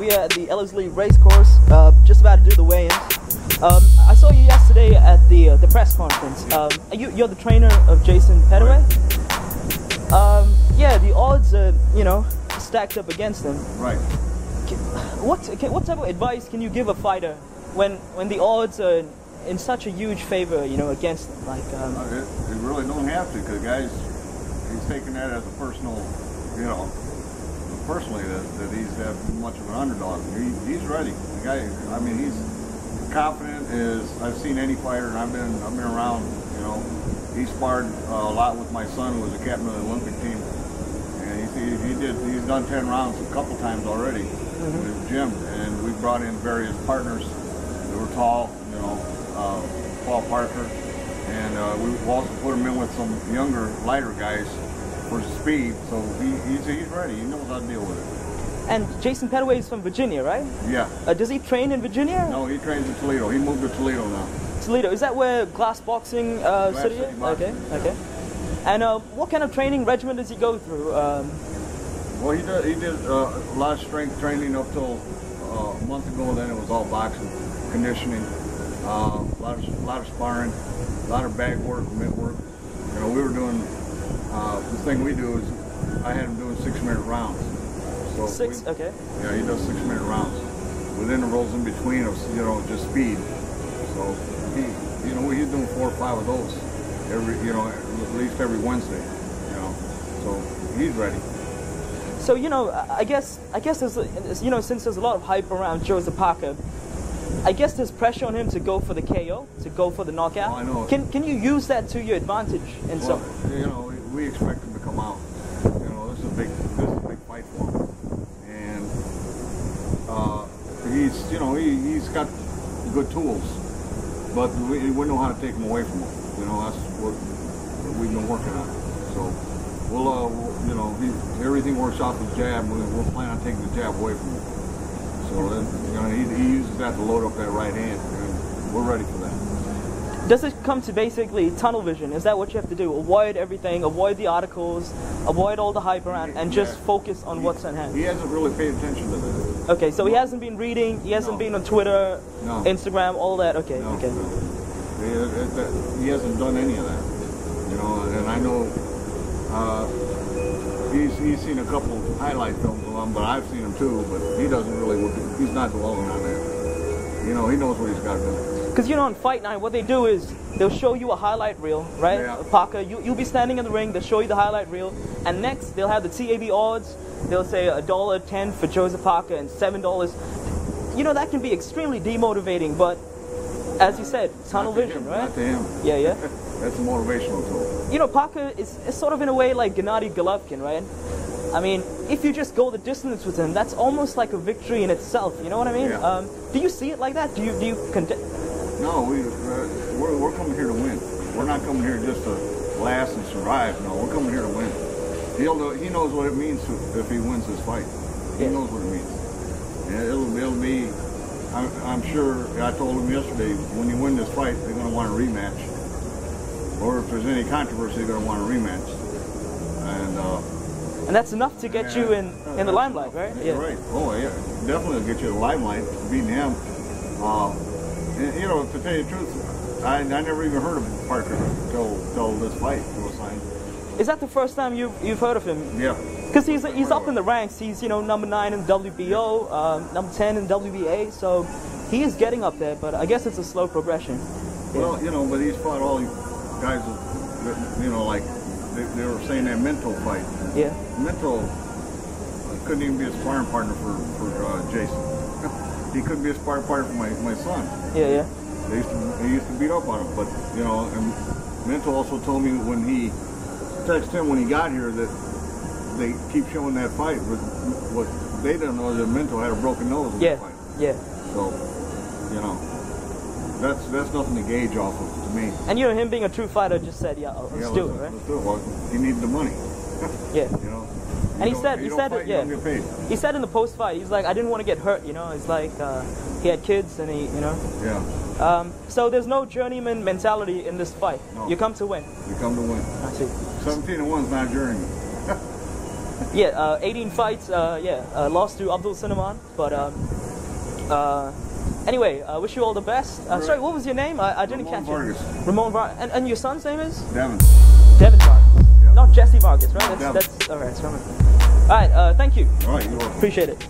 we are at the Ellerslie Racecourse, just about to do the weigh-ins. I saw you yesterday at the press conference. You're the trainer of Jason Pettaway? Yeah, the odds are, you know, stacked up against him. Right. What type of advice can you give a fighter when the odds are in such a huge favor, you know, against them? Like, you really don't have to, because guys, he's taking that as a personal, you know, personally that he's that much of an underdog. He's ready. The guy, I mean, he's confident as I've seen any fighter, and I've been around. You know, he sparred a lot with my son, who was a captain of the Olympic team, and he's done 10 rounds a couple times already with his gym, and we brought in various partners that were tall, you know, Paul Parker, and we also put him in with some younger, lighter guys for speed, so he's ready. He knows how to deal with it. And Jason Pettaway is from Virginia, right? Yeah. Does he train in Virginia? No, he trains in Toledo. He moved to Toledo now. Toledo, is that where Glass Boxing City is? Okay, okay. And what kind of training regimen does he go through? Well, he did a lot of strength training up till a month ago. Then it was all boxing, conditioning, a lot of sparring, a lot of bag work, mitt work. You know, we were doing. The thing we do is, I had him doing 6-minute rounds. So okay. Yeah, he does 6-minute rounds with intervals in between of, you know, just speed. So you know, he's doing 4 or 5 of those every, you know, at least every Wednesday. You know, so he's ready. So, you know, I guess there's, you know, since there's a lot of hype around Joseph Parker, I guess there's pressure on him to go for the KO, to go for the knockout. Oh, I know. Can you use that to your advantage in some? You know, we expect him to come out. You know, this is a big fight for him, and he's, you know, he's got good tools, but we know how to take them away from him. You know, that's what we've been working on. So we'll you know, everything works off the jab. We'll plan on taking the jab away from him. So then, you know, he uses that to load up that right hand, and we're ready for that. Does it come to basically tunnel vision? Is that what you have to do? Avoid everything, avoid the articles, avoid all the hype around, and just focus on what's at hand? He hasn't really paid attention to that. Okay, so he hasn't been reading, he hasn't been on Twitter, Instagram, all that. Okay, okay. No. He hasn't done any of that. You know, and I know he's seen a couple highlight films of him, but I've seen him too, but he doesn't really, he's not dwelling on that. You know, he knows what he's got to do. Because, you know, on Fight Night, what they do is they'll show you a highlight reel, right? Yeah. Parker, you'll be standing in the ring, they'll show you the highlight reel, and next they'll have the TAB odds. They'll say $1.10 for Joseph Parker and $7. You know, that can be extremely demotivating, but as you said, tunnel vision, right? Not to him. Yeah, yeah. That's a motivational tool. You know, Parker is sort of in a way like Gennady Golovkin, right? I mean, if you just go the distance with him, that's almost like a victory in itself. You know what I mean? Yeah. Do you see it like that? Do you No, we're coming here to win. We're not coming here just to last and survive. No, we're coming here to win. He knows what it means if he wins this fight. He knows what it means. And it'll be. I'm sure. I told him yesterday, when you win this fight, they're going to want a rematch. Or if there's any controversy, they're going to want a rematch. And that's enough to get you in the limelight, right? Yeah. Right. Oh yeah, definitely get you the limelight. Beating him. And, you know, to tell you the truth, I never even heard of Parker until this fight was signed. Is that the first time you've heard of him? Yeah. Because he's up in the ranks. He's, you know, number 9 in WBO, number 10 in WBA. So he is getting up there. But I guess it's a slow progression. Well, you know, but he's fought all these guys that, you know, like they were saying that Mental fight. Yeah. Mental couldn't even be a sparring partner for Jason. He couldn't be a sparring partner for my son. Yeah, yeah. He used to beat up on him, but you know, and Mental also told me when he texted him when he got here that they keep showing that fight, but what they didn't know is that Mental had a broken nose in that fight. Yeah. So, you know, that's nothing to gauge off of to me. And you know, him being a true fighter just said, let's do it, right? Let's do it. Well, he needed the money. Yeah. You know. And he said, yeah. He said in the post-fight, he's like, I didn't want to get hurt, you know. It's like he had kids, and he, you know. Yeah. So there's no journeyman mentality in this fight. No. You come to win. You come to win. I see. 17-1 is not journeyman. Yeah, 18 fights. Lost to Abdul Sinaman. But anyway, wish you all the best. Sorry, what was your name? I didn't catch Vargas. it. Ramon Vargas. And your son's name is? Devin. Devin Vargas. Yep. Not Jesse Vargas, right? Devin. That's all right. All right. Thank you. All right. You're welcome. Appreciate it.